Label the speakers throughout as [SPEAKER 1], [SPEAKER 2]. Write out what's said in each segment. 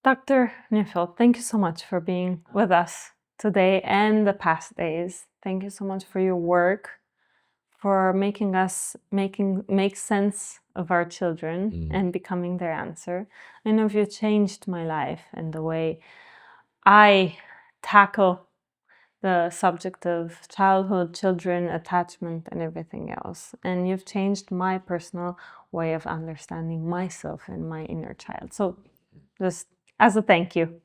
[SPEAKER 1] Dr. Neufeld, thank you so much for being with us today and the past days. Thank you so much for your work, for making us make sense of our children and becoming their answer. I know you changed my life and the way I tackle the subject of childhood, children, attachment, and everything else. And you've changed my personal way of understanding myself and my inner child. So just as a thank you.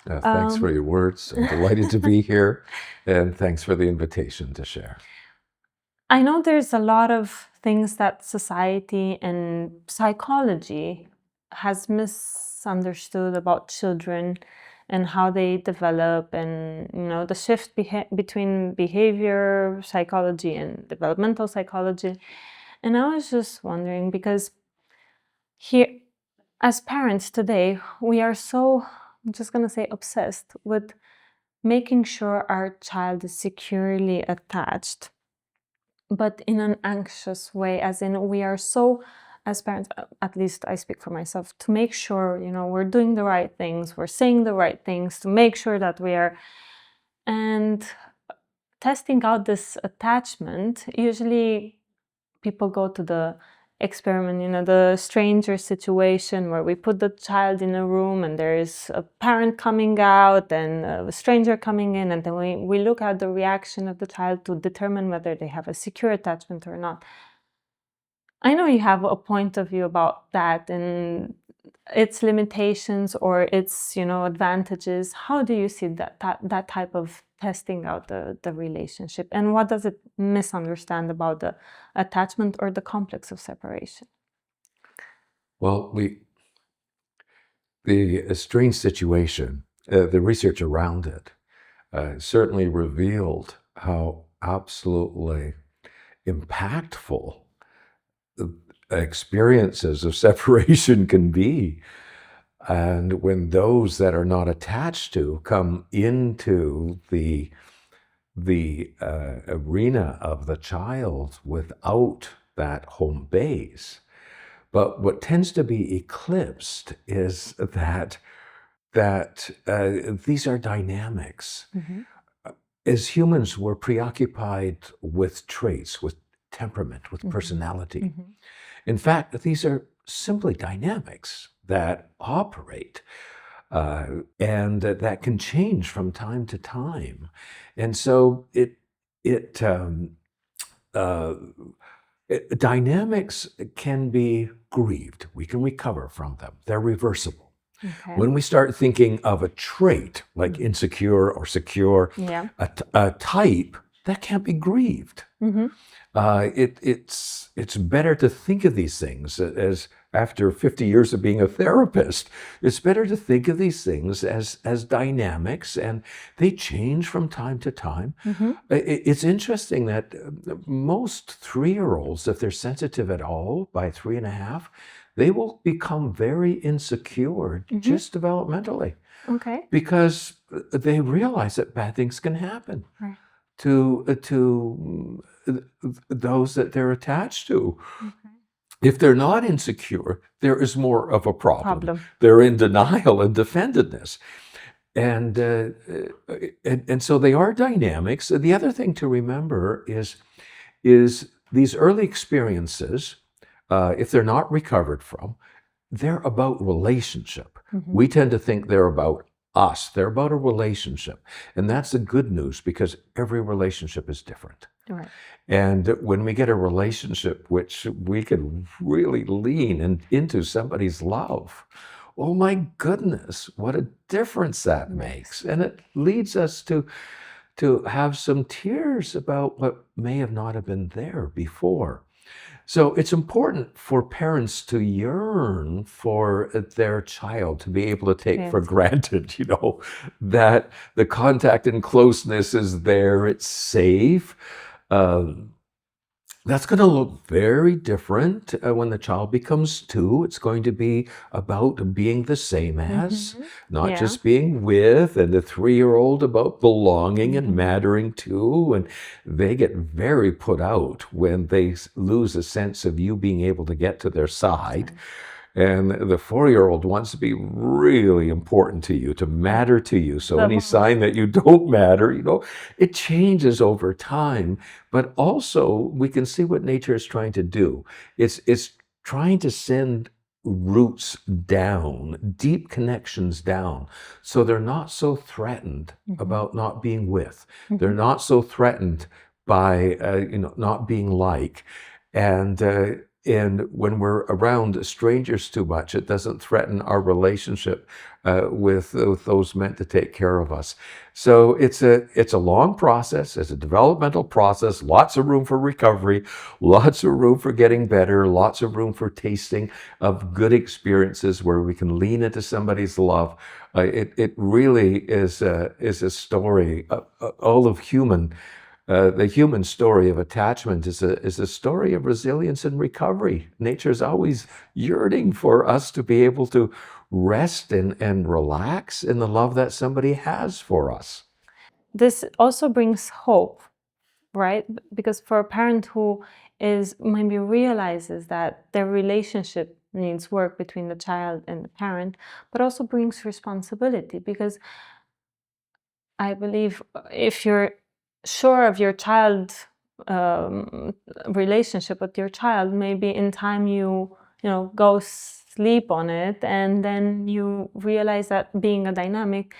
[SPEAKER 2] Thanks for your words. I'm delighted to be here. And thanks for the invitation to share.
[SPEAKER 1] I know there's a lot of things that society and psychology has misunderstood about children and how they develop, and the shift between behavior psychology and developmental psychology. And I was just wondering, because here as parents today, we are so, I'm just going to say, obsessed with making sure our child is securely attached, but in an anxious way, as in we are so, as parents, at least I speak for myself, to make sure, we're doing the right things, we're saying the right things, to make sure that we are, and testing out this attachment. Usually people go to the experiment, the stranger situation where we put the child in a room and there is a parent coming out and a stranger coming in, and then we look at the reaction of the child to determine whether they have a secure attachment or not. I know you have a point of view about that and its limitations or its advantages. How do you see that type of testing out the relationship, and what does it misunderstand about the attachment or the complex of separation?
[SPEAKER 2] Well, the strange situation, the research around it certainly revealed how absolutely impactful experiences of separation can be. And when those that are not attached to come into the arena of the child without that home base. But what tends to be eclipsed is that these are dynamics.
[SPEAKER 1] Mm-hmm.
[SPEAKER 2] As humans, we're preoccupied with traits, with temperament, with personality.
[SPEAKER 1] Mm-hmm.
[SPEAKER 2] In fact, these are simply dynamics that operate and that can change from time to time. And so dynamics can be grieved. We can recover from them. They're reversible.
[SPEAKER 1] Okay.
[SPEAKER 2] When we start thinking of a trait like insecure or secure, a type, that can't be grieved.
[SPEAKER 1] Mm-hmm.
[SPEAKER 2] It's better to think of these things as, after 50 years of being a therapist, it's better to think of these things as dynamics, and they change from time to time.
[SPEAKER 1] Mm-hmm.
[SPEAKER 2] It's interesting that most 3-year-olds, if they're sensitive at all by 3.5, they will become very insecure just developmentally.
[SPEAKER 1] Okay.
[SPEAKER 2] Because they realize that bad things can happen.
[SPEAKER 1] Right.
[SPEAKER 2] To those that they're attached to.
[SPEAKER 1] Okay.
[SPEAKER 2] If they're not insecure, there is more of a problem. They're in denial and defendedness. And so they are dynamics. The other thing to remember is these early experiences, if they're not recovered from, they're about relationship.
[SPEAKER 1] Mm-hmm.
[SPEAKER 2] We tend to think they're about us. They're about a relationship. And that's the good news, because every relationship is different.
[SPEAKER 1] Right.
[SPEAKER 2] And when we get a relationship which we can really lean into somebody's love, oh my goodness, what a difference that makes. And it leads us to have some tears about what may have not have been there before. So it's important for parents to yearn for their child, to be able to take for granted, that the contact and closeness is there, it's safe. That's going to look very different when the child becomes 2. It's going to be about being the same as, not just being with, and the 3-year-old about belonging and mattering to. And they get very put out when they lose a sense of you being able to get to their side. and the 4-year-old wants to be really important to you, to matter to you. So any sign that you don't matter, it changes over time. But also we can see what nature is trying to do. It's trying to send roots down, deep connections down, so they're not so threatened about not being with. They're not so threatened by not being like, and when we're around strangers too much, it doesn't threaten our relationship with those meant to take care of us. So it's a long process. It's a developmental process. Lots of room for recovery, lots of room for getting better, lots of room for tasting of good experiences where we can lean into somebody's love. It really is a story, all of human. The human story of attachment is a story of resilience and recovery. Nature's always yearning for us to be able to rest and relax in the love that somebody has for us.
[SPEAKER 1] This also brings hope, right? Because for a parent who maybe realizes that their relationship needs work between the child and the parent, but also brings responsibility, because I believe if you're sure of your child relationship with your child, maybe in time you go sleep on it, and then you realize that being a dynamic,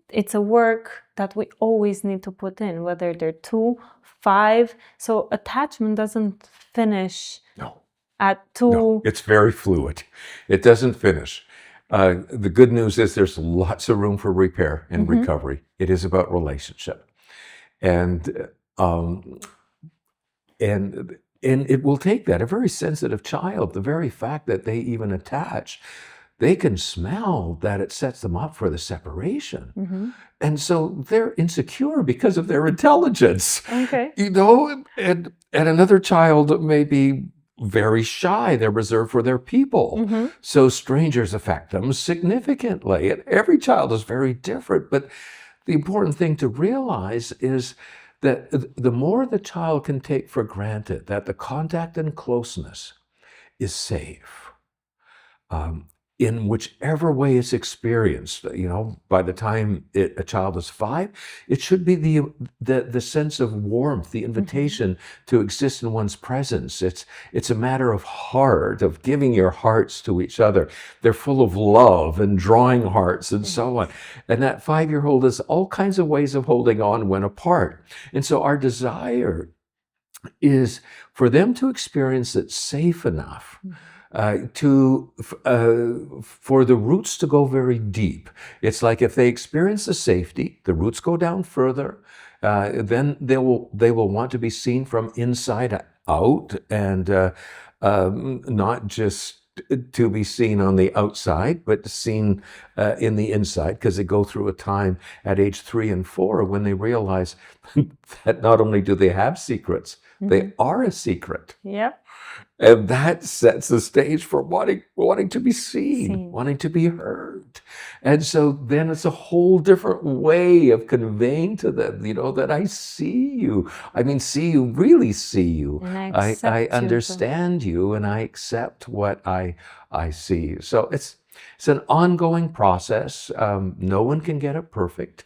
[SPEAKER 1] it's a work that we always need to put in, whether they're 2, 5. So attachment doesn't finish at 2.
[SPEAKER 2] No, it's very fluid. It doesn't finish. The good news is there's lots of room for repair and recovery. It is about relationship. And it will take that. A very sensitive child, the very fact that they even attach, they can smell that it sets them up for the separation. And so they're insecure because of their intelligence.
[SPEAKER 1] Okay.
[SPEAKER 2] And another child may be very shy. They're reserved for their people. So strangers affect them significantly. And every child is very different. But the important thing to realize is that the more the child can take for granted that the contact and closeness is safe, in whichever way it's experienced, by the time a child is 5, it should be the sense of warmth, the invitation to exist in one's presence. It's a matter of heart, of giving your hearts to each other. They're full of love and drawing hearts and so on. And that 5-year-old has all kinds of ways of holding on when apart. And so our desire is for them to experience it safe enough for the roots to go very deep. It's like if they experience the safety, the roots go down further, then they will want to be seen from inside out, and not just to be seen on the outside, but seen in the inside, because they go through a time at age 3 and 4 when they realize that not only do they have secrets, they are a secret.
[SPEAKER 1] Yep.
[SPEAKER 2] And that sets the stage for wanting to be seen, wanting to be heard. And so then it's a whole different way of conveying to them, that I see you. I mean, really see you.
[SPEAKER 1] And
[SPEAKER 2] I understand you, and I accept what I see. So it's an ongoing process. No one can get it perfect.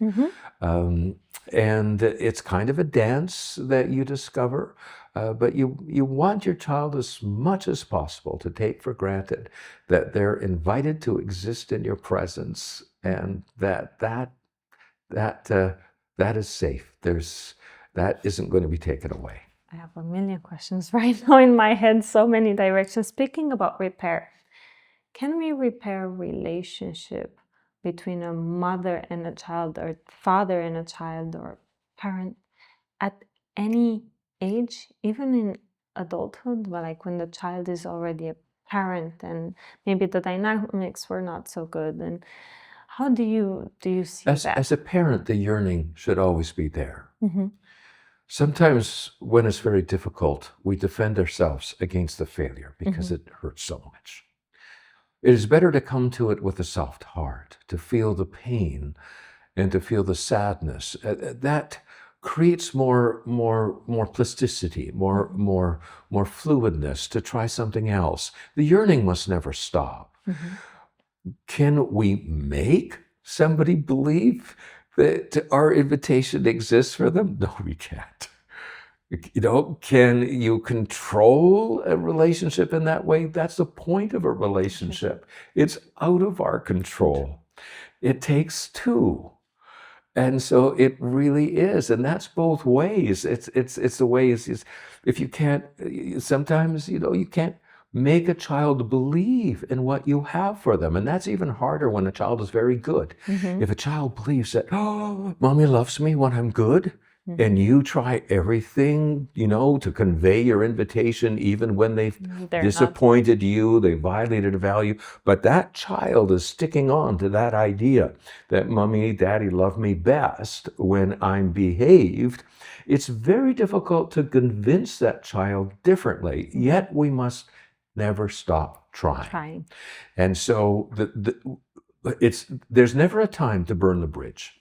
[SPEAKER 2] And it's kind of a dance that you discover. But you want your child as much as possible to take for granted that they're invited to exist in your presence, and that is safe. That isn't going to be taken away.
[SPEAKER 1] I have a million questions right now in my head, so many directions. Speaking about repair, can we repair relationship between a mother and a child, or father and a child, or parent at any age, even in adulthood, but like when the child is already a parent and maybe the dynamics were not so good? And how do you see that?
[SPEAKER 2] As a parent, the yearning should always be there. Sometimes when it's very difficult, we defend ourselves against the failure because it hurts so much. It is better to come to it with a soft heart, to feel the pain and to feel the sadness. That creates more plasticity, more fluidness to try something else. The yearning must never stop. Can we make somebody believe that our invitation exists for them? No, we can't. Can you control a relationship in that way? That's the point of a relationship. It's out of our control. It takes two. And so it really is, and that's both ways. It's the ways. If you can't, sometimes you can't make a child believe in what you have for them, and that's even harder when a child is very good. If a child believes that, oh, mommy loves me when I'm good, and you try everything, to convey your invitation, even when they've disappointed you, they violated a value, but that child is sticking on to that idea that mommy, daddy love me best when I'm behaved. It's very difficult to convince that child differently, yet we must never stop trying. And so there's never a time to burn the bridge.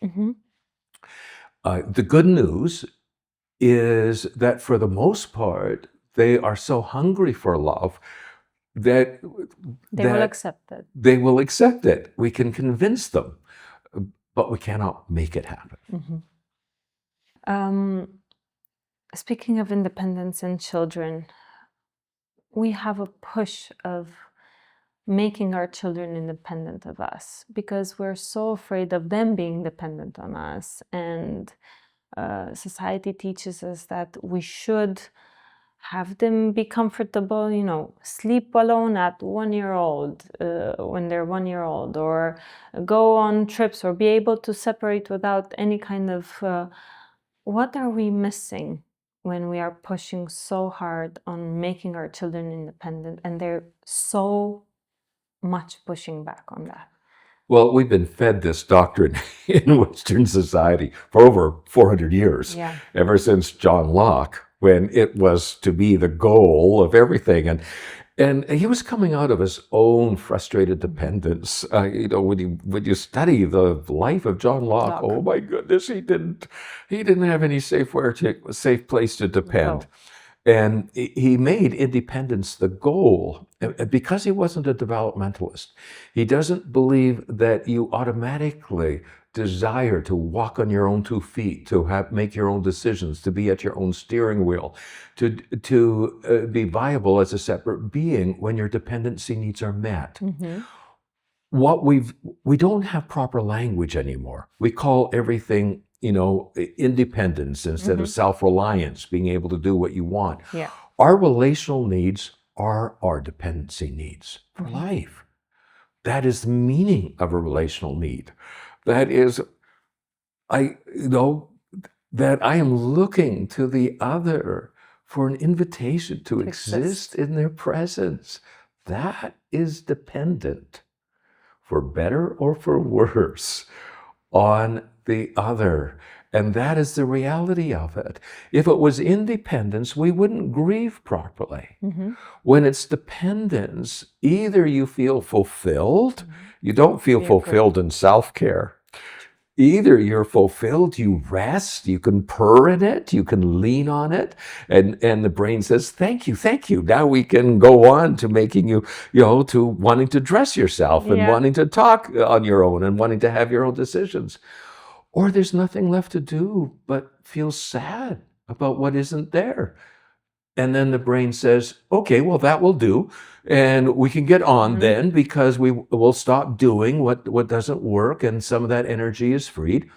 [SPEAKER 2] The good news is that for the most part, they are so hungry for love that
[SPEAKER 1] they will accept it.
[SPEAKER 2] They will accept it. We can convince them, but we cannot make it happen.
[SPEAKER 1] Speaking of independence in children, we have a push of making our children independent of us because we're so afraid of them being dependent on us. And society teaches us that we should have them be comfortable, sleep alone at 1 year old when they're 1 year old, or go on trips, or be able to separate without any kind of... what are we missing when we are pushing so hard on making our children independent, and they're so much pushing back on that?
[SPEAKER 2] Well, we've been fed this doctrine in Western society for over 400 years, ever since John Locke, when it was to be the goal of everything. And he was coming out of his own frustrated dependence. When you study the life of John Locke, oh my goodness, he didn't have any safe place to depend. No. And he made independence the goal because he wasn't a developmentalist. He doesn't believe that you automatically desire to walk on your own 2 feet, to make your own decisions, to be at your own steering wheel, to be viable as a separate being when your dependency needs are met. We don't have proper language anymore. We call everything independence instead of self-reliance, being able to do what you want. Our relational needs are our dependency needs for life. That is the meaning of a relational need. That is, that I am looking to the other for an invitation to exist in their presence. That is dependent, for better or for worse, on the other. And that is the reality of it. If it was independence, we wouldn't grieve properly. When it's dependence, either you feel fulfilled, you don't feel fulfilled in self-care. Either you're fulfilled, you rest, you can purr in it, you can lean on it, and the brain says, thank you. Now we can go on to making you, to wanting to dress yourself and wanting to talk on your own and wanting to have your own decisions. Or there's nothing left to do but feel sad about what isn't there. And then the brain says, okay, well, that will do. And we can get on then, because we will stop doing what doesn't work, and some of that energy is freed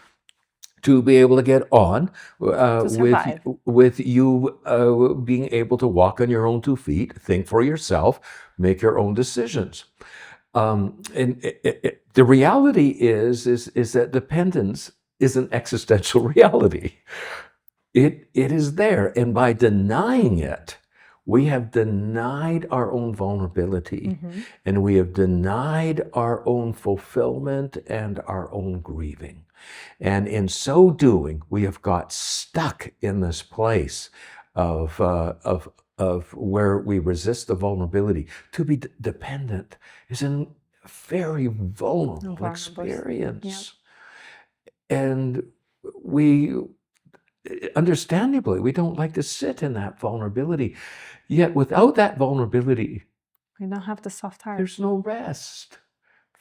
[SPEAKER 2] to be able to get on with you being able to walk on your own 2 feet, think for yourself, make your own decisions. The reality is that dependence is an existential reality. It is there, and by denying it, we have denied our own vulnerability, and we have denied our own fulfillment and our own grieving. And in so doing, we have got stuck in this place of where we resist the vulnerability. To be dependent is a very vulnerable experience. And understandably, we don't like to sit in that vulnerability. Yet without that vulnerability,
[SPEAKER 1] We don't have the soft heart.
[SPEAKER 2] There's no rest.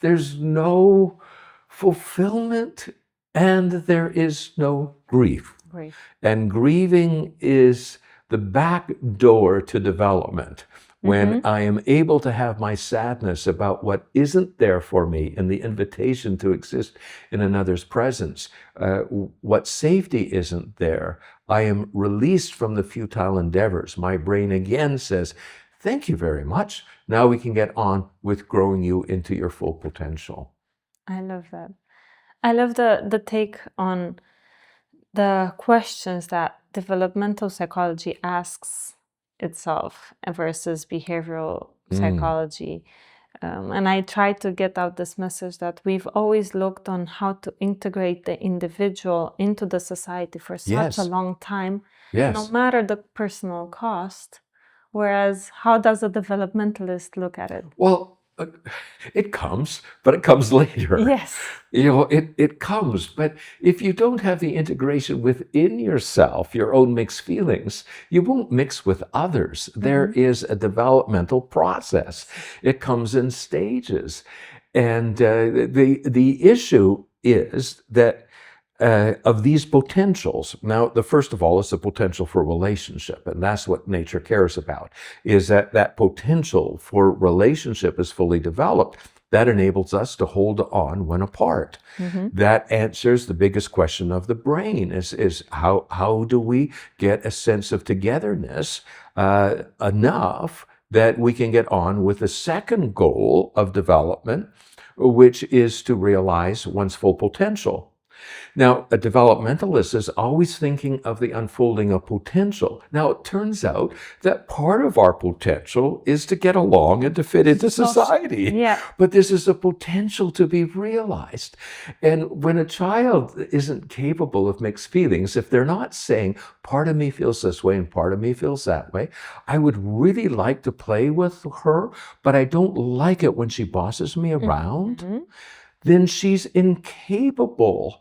[SPEAKER 2] There's no fulfillment, and there is no grief.
[SPEAKER 1] Grief.
[SPEAKER 2] And grieving is the back door to development. When I am able to have my sadness about what isn't there for me and the invitation to exist in another's presence, what safety isn't there, I am released from the futile endeavors. My brain again says, thank you very much. Now we can get on with growing you into your full potential.
[SPEAKER 1] I love that. I love the take on the questions that developmental psychology asks itself versus behavioral psychology. And I try to get out this message that we've always looked on how to integrate the individual into the society for such a long time, no matter the personal cost. Whereas, how does a developmentalist look at it?
[SPEAKER 2] Well, it comes, but it comes later.
[SPEAKER 1] Yes.
[SPEAKER 2] It comes, but if you don't have the integration within yourself, your own mixed feelings, you won't mix with others. There is a developmental process. It comes in stages. And the issue is that of these potentials. Now, the first of all is the potential for relationship, and that's what nature cares about, is that potential for relationship is fully developed. That enables us to hold on when apart. That answers the biggest question of the brain, is how do we get a sense of togetherness enough that we can get on with the second goal of development, which is to realize one's full potential. Now, a developmentalist is always thinking of the unfolding of potential. Now, it turns out that part of our potential is to get along and to fit into society.
[SPEAKER 1] Yeah.
[SPEAKER 2] But this is a potential to be realized. And when a child isn't capable of mixed feelings, if they're not saying, part of me feels this way and part of me feels that way, I would really like to play with her, but I don't like it when she bosses me around, then she's incapable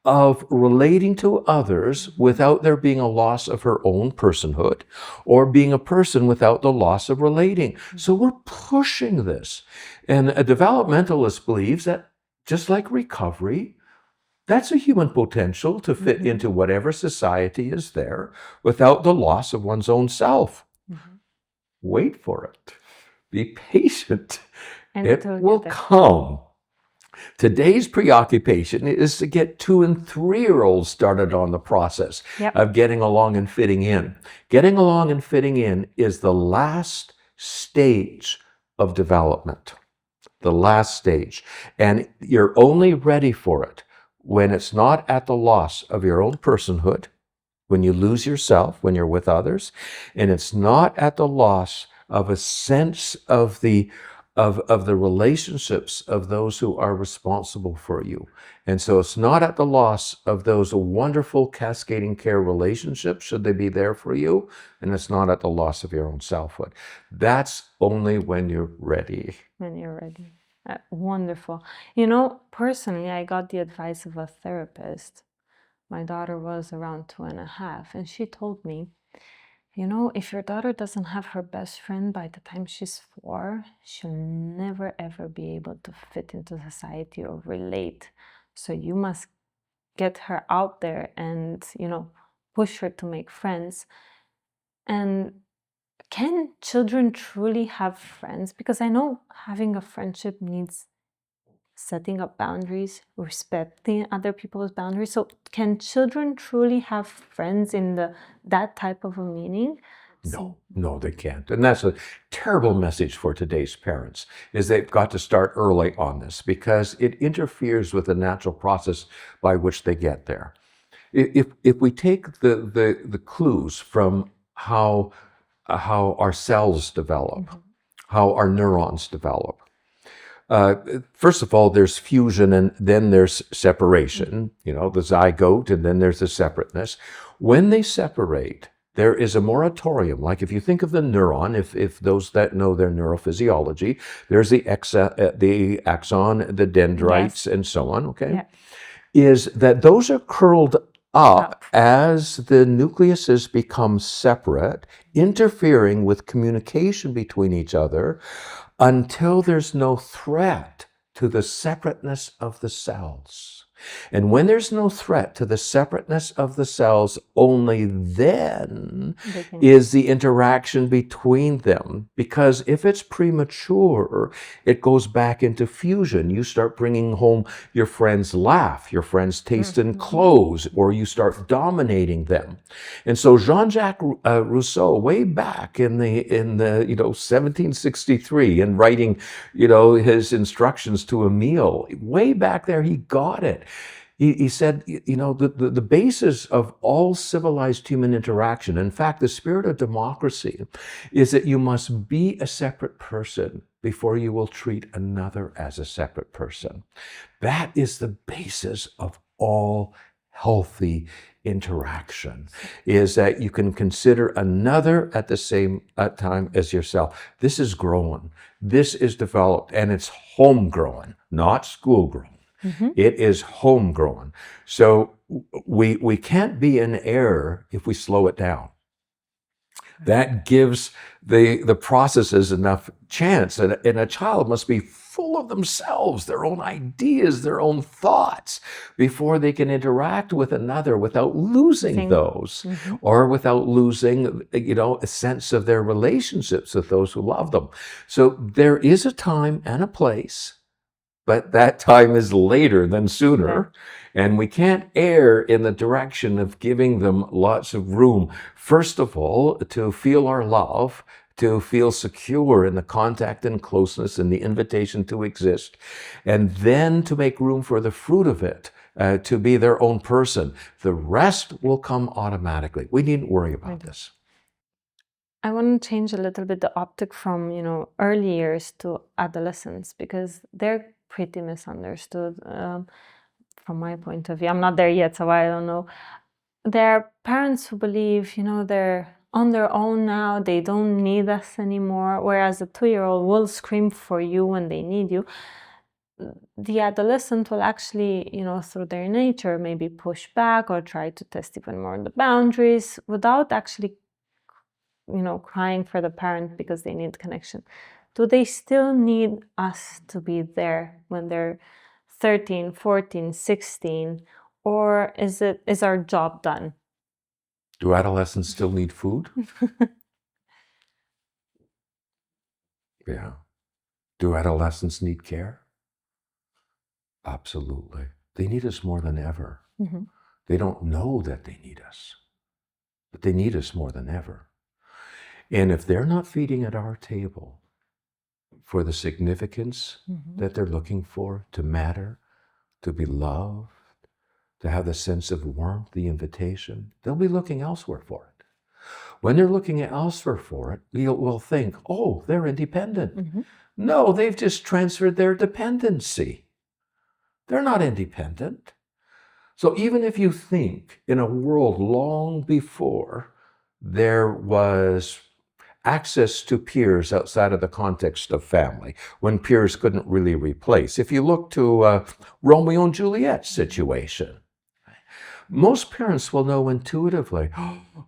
[SPEAKER 2] of relating to others without there being a loss of her own personhood, or being a person without the loss of relating. So we're pushing this. And a developmentalist believes that, just like recovery, that's a human potential to fit into whatever society is there without the loss of one's own self. Wait for it. Be patient.
[SPEAKER 1] And
[SPEAKER 2] it will come. Today's preoccupation is to get 2- and 3-year-olds started on the process of getting along and fitting in. Getting along and fitting in is the last stage of development. The last stage. And you're only ready for it when it's not at the loss of your own personhood, when you lose yourself, when you're with others, and it's not at the loss of a sense of the relationships of those who are responsible for you. And so it's not at the loss of those wonderful cascading care relationships, should they be there for you, and it's not at the loss of your own selfhood. That's only when you're ready.
[SPEAKER 1] When you're ready. Wonderful. Personally, I got the advice of a therapist. My daughter was around 2.5, and she told me, if your daughter doesn't have her best friend by the time she's 4, she'll never ever be able to fit into society or relate. So you must get her out there and, push her to make friends. And can children truly have friends? Because I know having a friendship needs setting up boundaries, respecting other people's boundaries. So can children truly have friends in that type of a meaning?
[SPEAKER 2] No, they can't. And that's a terrible message for today's parents, is they've got to start early on this, because it interferes with the natural process by which they get there. If we take the clues from how our cells develop, how our neurons develop, first of all, there's fusion and then there's separation, the zygote, and then there's the separateness. When they separate, there is a moratorium. Like if you think of the neuron, if those that know their neurophysiology, there's the axon, the dendrites, and so on, okay? Yeah. Is that those are curled up as the nucleuses become separate, interfering with communication between each other until there's no threat to the separateness of the cells. And when there's no threat to the separateness of the cells, only then is the interaction between them. Because if it's premature, it goes back into fusion. You start bringing home your friend's laugh, your friend's taste in clothes, or you start dominating them. And so Jean-Jacques Rousseau, way back in the 1763, in writing, his instructions to Emile, way back there, he got it. He said, the basis of all civilized human interaction, in fact, the spirit of democracy, is that you must be a separate person before you will treat another as a separate person. That is the basis of all healthy interaction, is that you can consider another at the same time as yourself. This is grown, this is developed, and it's homegrown, not school-grown. It is homegrown. So we can't be in error if we slow it down. That gives the processes enough chance. And a child must be full of themselves, their own ideas, their own thoughts, before they can interact with another without losing those, or without losing, a sense of their relationships with those who love them. So there is a time and a place, but that time is later than sooner. And we can't err in the direction of giving them lots of room. First of all, to feel our love, to feel secure in the contact and closeness and the invitation to exist, and then to make room for the fruit of it, to be their own person. The rest will come automatically. We needn't worry about this.
[SPEAKER 1] I want to change a little bit the optic from, early years to adolescence, because they're pretty misunderstood from my point of view. I'm not there yet, so I don't know. There are parents who believe, they're on their own now, they don't need us anymore, whereas a 2-year-old will scream for you when they need you. The adolescent will actually, through their nature, maybe push back or try to test even more the boundaries without actually, crying for the parent because they need connection. Do they still need us to be there when they're 13, 14, 16, or is our job done?
[SPEAKER 2] Do adolescents still need food? Yeah. Do adolescents need care? Absolutely. They need us more than ever. They don't know that they need us, but they need us more than ever. And if they're not feeding at our table for the significance that they're looking for, to matter, to be loved, to have the sense of warmth, the invitation, they'll be looking elsewhere for it. When they're looking elsewhere for it, we'll think, oh, they're independent. No, they've just transferred their dependency. They're not independent. So even if you think in a world long before there was access to peers outside of the context of family, when peers couldn't really replace. If you look to Romeo and Juliet's situation, most parents will know intuitively,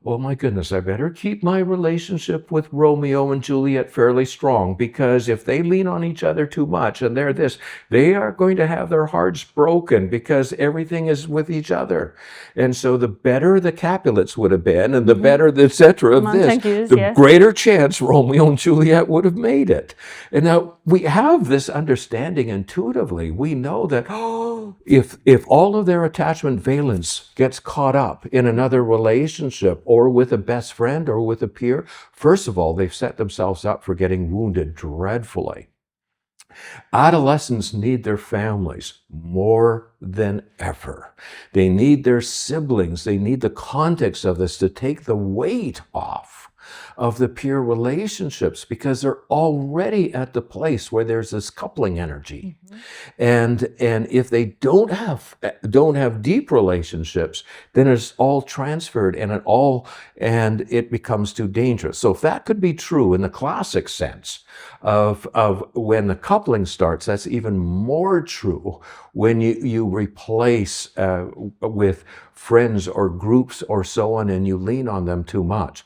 [SPEAKER 2] oh my goodness, I better keep my relationship with Romeo and Juliet fairly strong, because if they lean on each other too much and they're this, they are going to have their hearts broken because everything is with each other. And so the better the Capulets would have been, and the better the et cetera of this, the greater chance Romeo and Juliet would have made it. And now we have this understanding intuitively. We know that if all of their attachment valence gets caught up in another relationship, or with a best friend, or with a peer, first of all, they've set themselves up for getting wounded dreadfully. Adolescents need their families more than ever. They need their siblings. They need the context of this to take the weight off. of the peer relationships because they're already at the place where there's this coupling energy. And if they don't have deep relationships, then it's all transferred and it becomes too dangerous. So if that could be true in the classic sense of when the coupling starts, that's even more true when you replace with friends or groups or so on, and you lean on them too much.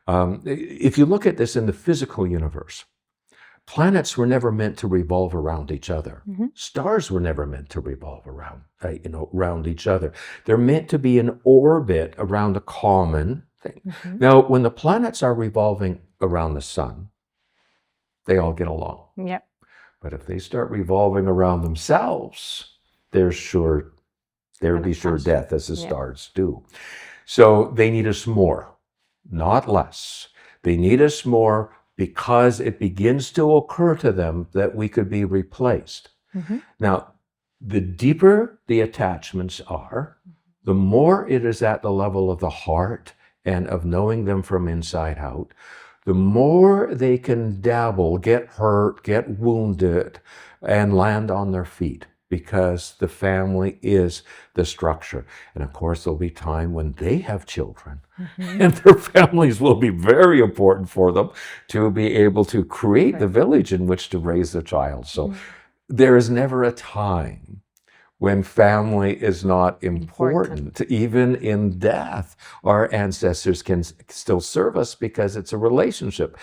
[SPEAKER 2] If you look at this in the physical universe, planets were never meant to revolve around each other. Stars were never meant to revolve around each other. They're meant to be in orbit around a common thing. Now, when the planets are revolving around the sun, they all get along.
[SPEAKER 1] Yep.
[SPEAKER 2] But if they start revolving around themselves, there would be sure death, as the stars do. So they need us more, not less. They need us more because it begins to occur to them that we could be replaced. Now, the deeper the attachments are, the more it is at the level of the heart and of knowing them from inside out, the more they can dabble, get hurt, get wounded, and land on their feet, because the family is the structure. And of course, there'll be time when they have children, and their families will be very important for them to be able to create the village in which to raise the child. So there is never a time when family is not important. Even in death, our ancestors can still serve us because it's a relationship,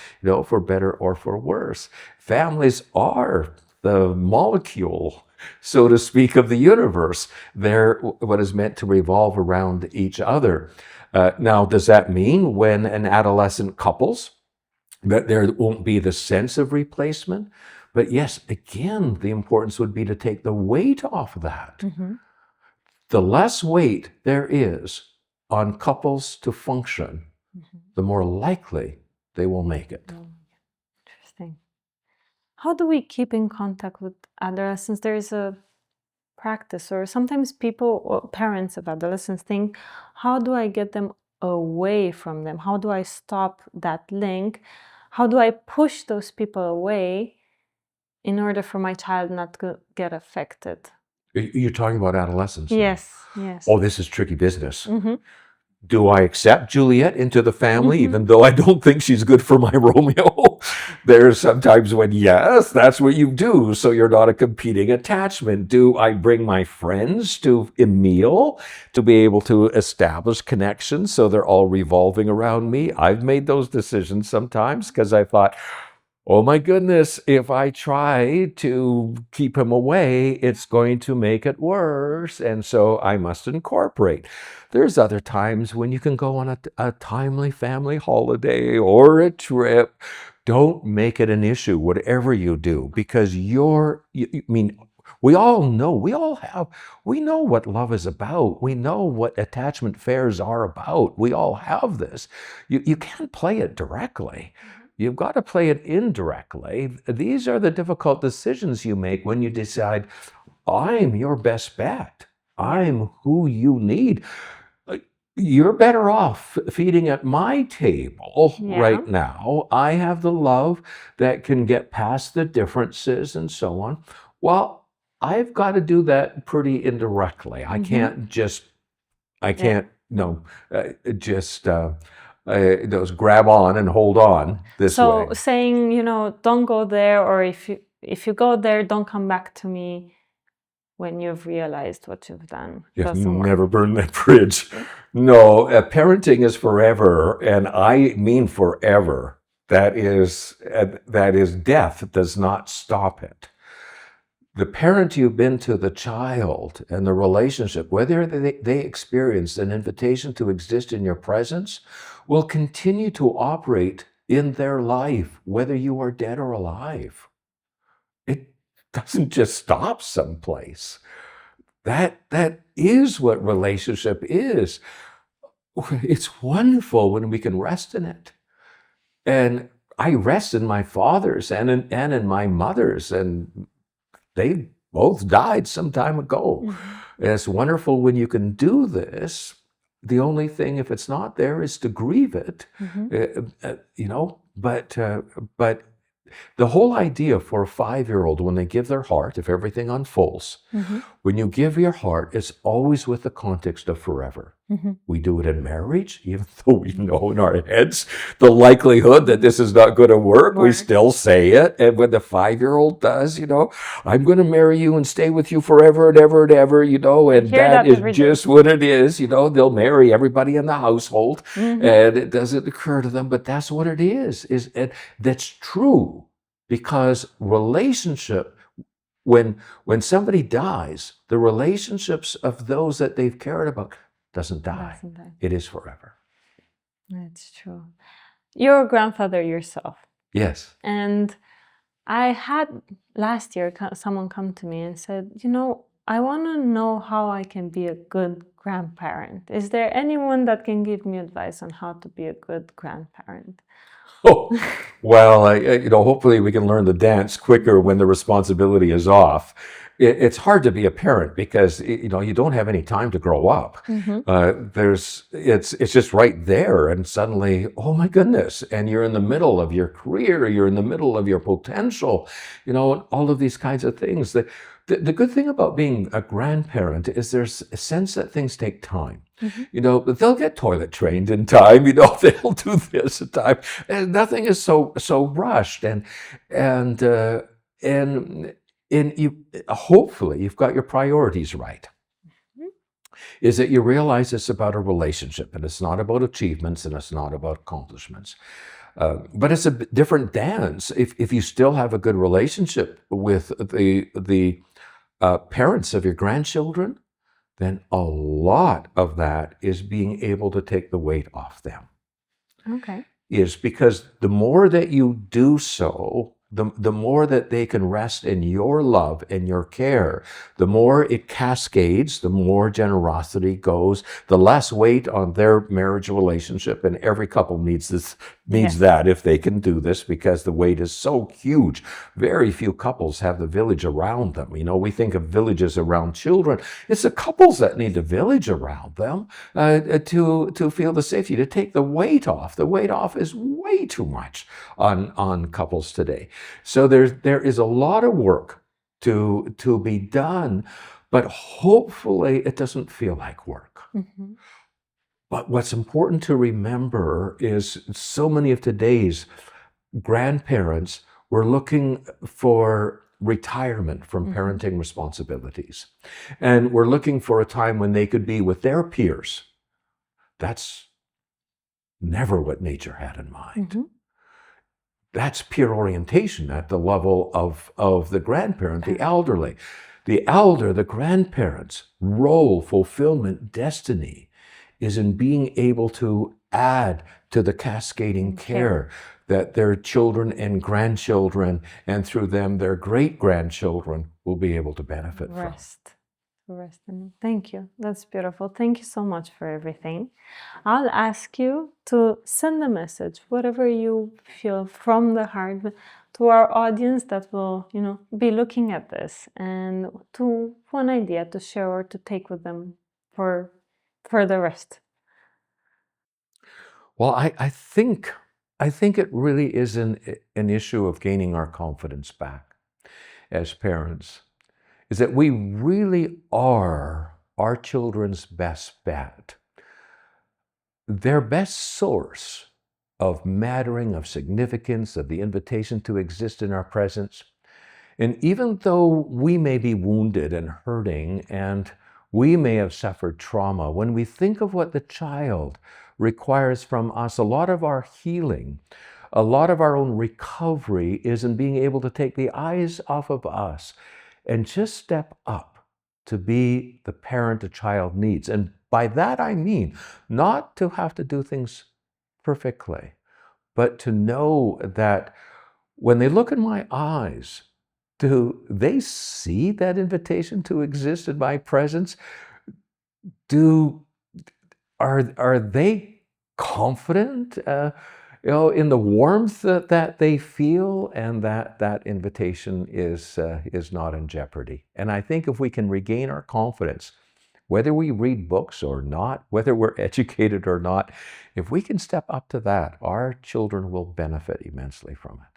[SPEAKER 2] for better or for worse. Families are the molecule, so to speak, of the universe. They're what is meant to revolve around each other. Now, does that mean when an adolescent couples that there won't be the sense of replacement? But yes, again, the importance would be to take the weight off of that. The less weight there is on couples to function, the more likely they will make it.
[SPEAKER 1] Interesting. How do we keep in contact with adolescents? There is a practice, or sometimes people or parents of adolescents think, how do I get them away from them? How do I stop that link? How do I push those people away in order for my child not to get affected?
[SPEAKER 2] You're talking about adolescence?
[SPEAKER 1] Yes.
[SPEAKER 2] Oh, this is tricky business. Do I accept Juliet into the family, even though I don't think she's good for my Romeo? There's sometimes when, yes, that's what you do, so you're not a competing attachment. Do I bring my friends to Emil to be able to establish connections so they're all revolving around me? I've made those decisions sometimes because I thought, oh my goodness, if I try to keep him away, it's going to make it worse. And so I must incorporate. There's other times when you can go on a timely family holiday or a trip. Don't make it an issue, whatever you do, because we all know, we know what love is about. We know what attachment fairs are about. We all have this. You can't play it directly. You've got to play it indirectly. These are the difficult decisions you make when you decide, I'm your best bet. I'm who you need. You're better off feeding at my table right now. I have the love that can get past the differences and so on. Well, I've got to do that pretty indirectly. I can't just those grab on and hold on this way.
[SPEAKER 1] So saying, don't go there, or if you go there, don't come back to me when you've realized what you've done.
[SPEAKER 2] Never burn that bridge. No, parenting is forever, and I mean forever. That is death does not stop it. The parent you've been to the child and the relationship, whether they experience an invitation to exist in your presence, will continue to operate in their life, whether you are dead or alive. It doesn't just stop someplace. That is what relationship is. It's wonderful when we can rest in it. And I rest in my fathers and in my mothers, and they both died some time ago. And it's wonderful when you can do this. the only thing, if it's not there, is to grieve it, but the whole idea for a 5-year-old, when they give their heart, if everything unfolds, when you give your heart, it's always with the context of forever. We do it in marriage, even though we know in our heads the likelihood that this is not going to work, we still say it. And when the 5-year-old does, I'm going to marry you and stay with you forever and ever and ever, and that is just what it is. They'll marry everybody in the household, and it doesn't occur to them, but that's what it is. And that's true, because relationship, when somebody dies, the relationships of those that they've cared about doesn't die. It is forever.
[SPEAKER 1] That's true. You're a grandfather yourself.
[SPEAKER 2] Yes.
[SPEAKER 1] And I had last year someone come to me and said, I want to know how I can be a good grandparent. Is there anyone that can give me advice on how to be a good grandparent?
[SPEAKER 2] Oh, well, hopefully we can learn the dance quicker when the responsibility is off. It's hard to be a parent because, you don't have any time to grow up. It's just right there, and suddenly, oh my goodness, and you're in the middle of your career, you're in the middle of your potential, and all of these kinds of things. The good thing about being a grandparent is there's a sense that things take time. They'll get toilet trained in time, they'll do this in time, and nothing is so rushed, and you hopefully you've got your priorities right. Is that you realize it's about a relationship, and it's not about achievements, and it's not about accomplishments. But it's a different dance if you still have a good relationship with the parents of your grandchildren, then a lot of that is being able to take the weight off them.
[SPEAKER 1] Okay.
[SPEAKER 2] Is because the more that you do so, the more that they can rest in your love and your care, the more it cascades, the more generosity goes, the less weight on their marriage relationship. And every couple needs that if they can do this, because the weight is so huge. Very few couples have the village around them. We think of villages around children. It's the couples that need the village around them to feel the safety, to take the weight off. The weight off is way too much on couples today. So there is a lot of work to be done, but hopefully it doesn't feel like work. But what's important to remember is so many of today's grandparents were looking for retirement from parenting responsibilities. And we're looking for a time when they could be with their peers. That's never what nature had in mind. That's peer orientation at the level of the grandparent, the elderly. The elder, the grandparents' role, fulfillment, destiny is in being able to add to the cascading care that their children and grandchildren, and through them their great-grandchildren, will be able to benefit from.
[SPEAKER 1] Rest in it. Thank you. That's beautiful. Thank you so much for everything. I'll ask you to send a message, whatever you feel from the heart, to our audience that will, be looking at this, and to one idea to share or to take with them for the rest.
[SPEAKER 2] Well, I think it really is an issue of gaining our confidence back as parents. Is that we really are our children's best bet. Their best source of mattering, of significance, of the invitation to exist in our presence. And even though we may be wounded and hurting, and we may have suffered trauma, when we think of what the child requires from us, a lot of our healing, a lot of our own recovery is in being able to take the eyes off of us and just step up to be the parent a child needs. And by that I mean not to have to do things perfectly, but to know that when they look in my eyes, do they see that invitation to exist in my presence? Are they confident in the warmth that they feel, and that invitation is not in jeopardy? And I think if we can regain our confidence whether we read books or not, whether we're educated or not, if we can step up to that, our children will benefit immensely from it.